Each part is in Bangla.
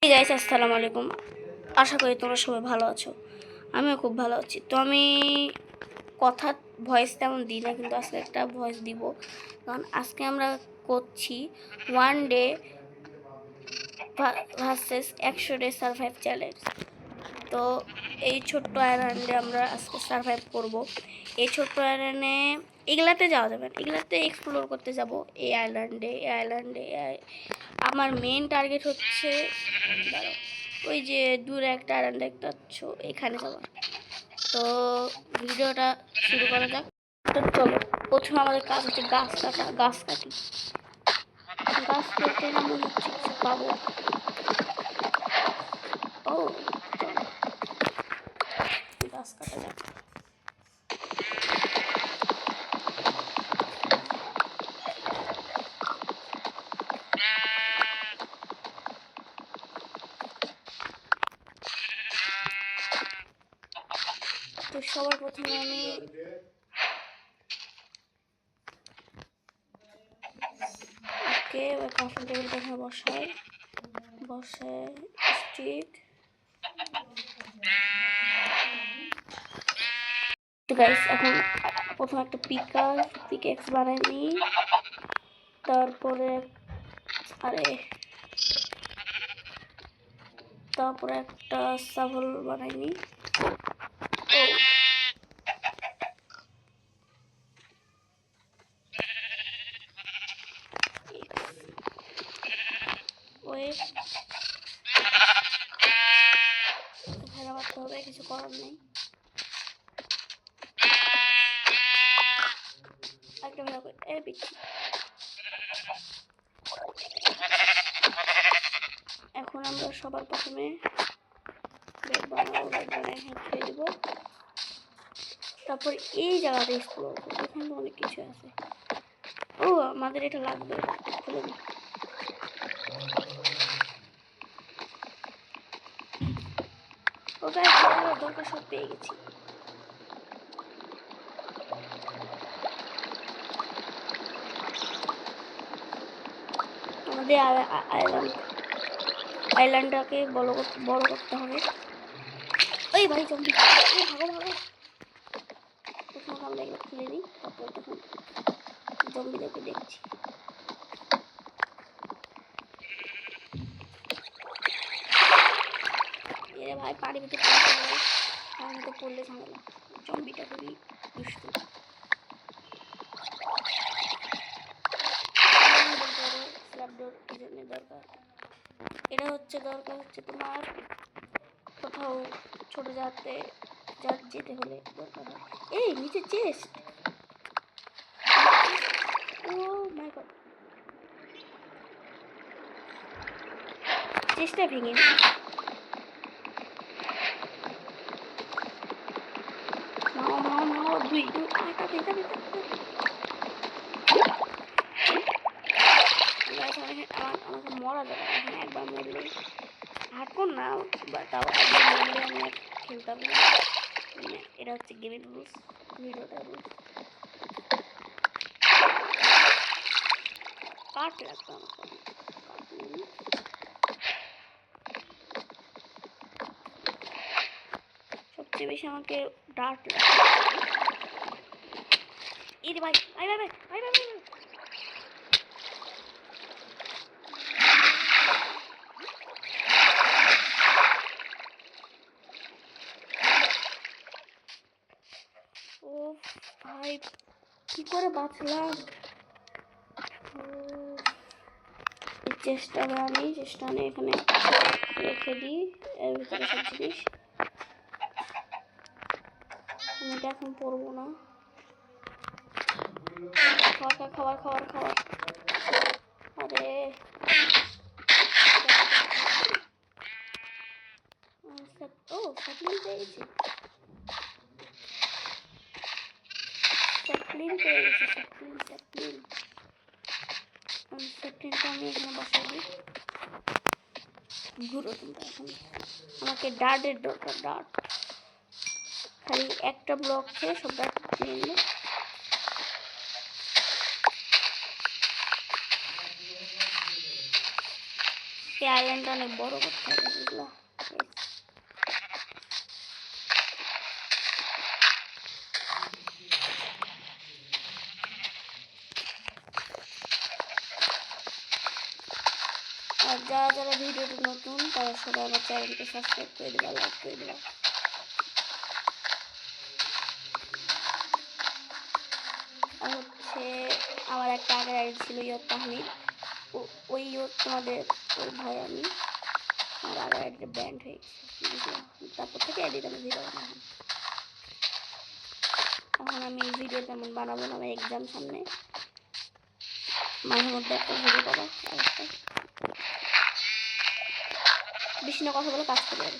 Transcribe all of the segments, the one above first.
এই গাইস, আসসালামু আলাইকুম। আশা করি তোমরা সবাই ভালো আছো। আমিও খুব ভালো আছি। তো আমি কথা ভয়েস তেমন দিই না, কিন্তু আজকে একটা ভয়েস দিব। কারণ আজকে আমরা করছি one day versus 100 day survive challenge. তো এই ছোট্ট আইল্যান্ডে আমরা আজকে সারভাইভ করব। এই ছোট্ট আইল্যান্ডে এগুলাতে যাওয়া যাবে না, এগুলাতে এক্সপ্লোর করতে যাব। এই আইল্যান্ডে আমার মেন টার্গেট হচ্ছে ওই যে দূরে একটা আইল্যান্ড দেখতে পাচ্ছ, এখানে যাওয়ার। তো ভিডিওটা শুরু করা যাক। তো চলো, প্রথমে আমাদের কাজ হচ্ছে গাছ কাটা। গাছ কাটি, গাছ কেটে না মনে হচ্ছে কিছু পাবো। ও চলো, গাছ কাটা যাক। তো সবার প্রথমে আমি কাফন টেবিলটা এখানে বসাই স্টিক। তো গাইস, এখন প্রথমে একটা পিকেক্স বানাই নিই। তারপরে একটা শাবল বানাই নিই। ভেড়া মারতে হবে, কিছু করার নেই। একটা ভেড়া করে এখন আমরা সবার প্রথমে বেড বানাই ছেড়ে দেবো। তারপর এই জায়গাটা এক্সপ্লোর করবো, এখানে তো অনেক কিছু আছে। ও আমাদের এটা লাগবে, খুলে দিই। ওকে, দরকার সব পেয়ে গেছি। আমাদের আইল্যান্ডটাকে বড় করতে হবে। ওই ভাই জম্বি, ভাগো ভাগো। প্রথমে আমরা এগুলো খুলে নিই, তারপর তখন জম্বিদেরকে দেখছি। এরে ভাই, পানির ভিতরে পড়লে ঝামেলা। জম্বিটা খুবই দুষ্ট। দরকার এটা হচ্ছে তোমার কোথাও ছোট যেতে হলে দরকার হয়। এই নিচে চেস্ট। ও মাই গড, চেস্টটা ভেঙে দুই আমাকে মরা যাবে এখানে। একবার মরলে হাঁটবো না, তাও একবার মরলে আমি আর খেলতে পারবো না। এটা হচ্ছে গেমের রুলস, ভিডিওটার রুলস। কাট লাগবে আমাকে, সবচেয়ে বেশি আমাকে ডার্ট লাগবে। এই ভাই ভাই ভাই ভাই ভাই ভাই ভাই ও ভাই, কি করে বাঁচলাম। চেষ্টা নিয়ে এখানে রেখে দিই। এর ভিতরে সব জিনিস আমি এটা এখন পরবো না। খাবার আরে ও স্যাপলিন পেয়েছি, স্যাপলিনটা আমি এখানে বসাই দিই। ঘুরো তোমরা, এখন আমাকে ডার্টের দরকার। ডার্ট খালি একটা ব্লক খেয়ে সব ডার্ট নিয়ে নিলে। এই আইল্যান্ডটা অনেক বড় করতে হবে বুঝলা। আর যারা যারা ভিডিওটি নতুন তারা সবাই আমার চ্যানেলকে সাবস্ক্রাইব করে দেবা, লাইক করে দেবা। আর হচ্ছে আমার একটা আগের আইডি ছিল ইয়ত তাহমিদ, ওই ইয়ত তোমাদের ওই ভাই আমি, আমার আগের আইডিটা ব্যান্ড হয়ে গেছে বুঝলাম, তারপর থেকে এডিট আমি ভিডিও বানাবো। এখন আমি ভিডিও তেমন বানাবো না, আমার এক্সাম সামনে, মাঝে মধ্যে একটা ভিডিও পাবো। বেশি না কথা বলে কাজ করে যাবে।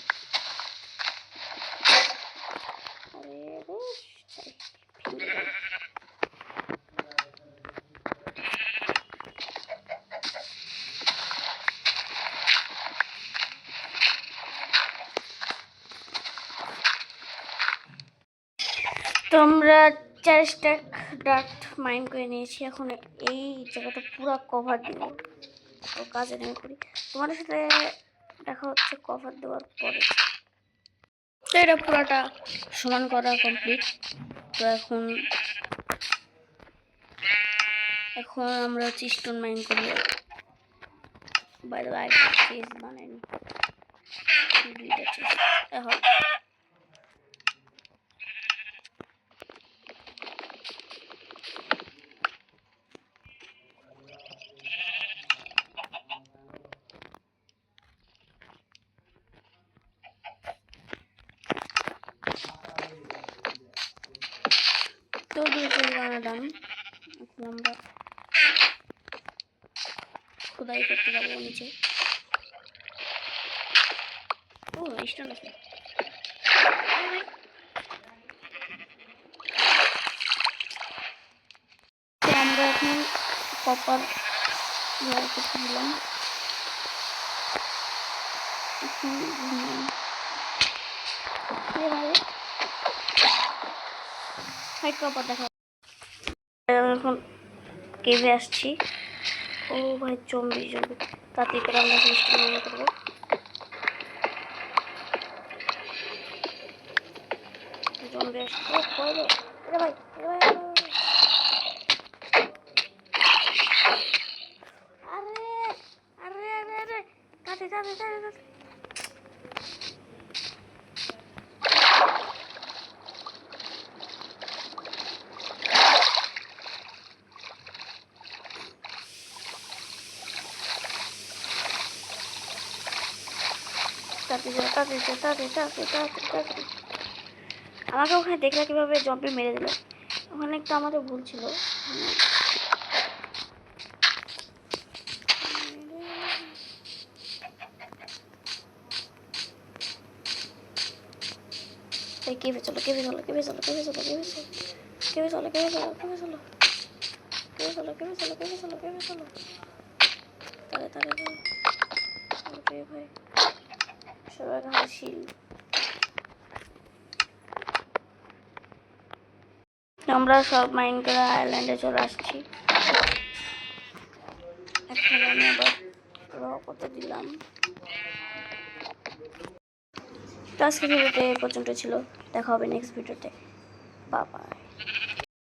তো আমরা 4 স্ট্যাক ডার্ট মাইন্ড করে নিয়েছি। এখন এই জায়গাটা পুরো কভার দিব, তো কাজে নেমে করি। তোমাদের সাথে দেখা হচ্ছে কভার দেওয়ার পরে। তো এটা পুরাটা সমান করা কমপ্লিট। তো এখন আমরা হচ্ছে স্টোন মাইন করি। বাই দ্য ওয়ে চেজ বানাইনি, দুইটা চেজ। এখন তো দুই চেজ বানা ডান। এখন আমরা খোদাই করতে যাবো নিচে। ও স্টোন আছে। তো আমরা এখন কপার করতে দিলাম। এখন হাইট কপার দেখা। এখন কেভে আসছি। ও ভাই জম্বি তাতে করে আমরা স্টোন করবো। জম্বি আসছে ভাই, ভাই আমাকে ওখানে দেখলে কিভাবে জম্পে মেরে দিল। ওখানে একটা আমাদের ভুল ছিল। কেভে চলো, কেভে চলো, কেভে চলো, কেভে চলো, কেভে চলো, কেভে চলো, কেভে চলো, কেভে চলো, কেভে চলো, কেভে চলো, কেভে চলো, কেভে চলো, তারে তারে ভাই সবাই হাসিল। আমরা সব মাইন্ড করে আইল্যান্ডে চলে আসছি। এখন আমি আবার র করতে দিলাম। তো আজকের ভিডিওতে এই পর্যন্ত ছিল, দেখা হবে নেক্সট ভিডিওতে। Bye bye.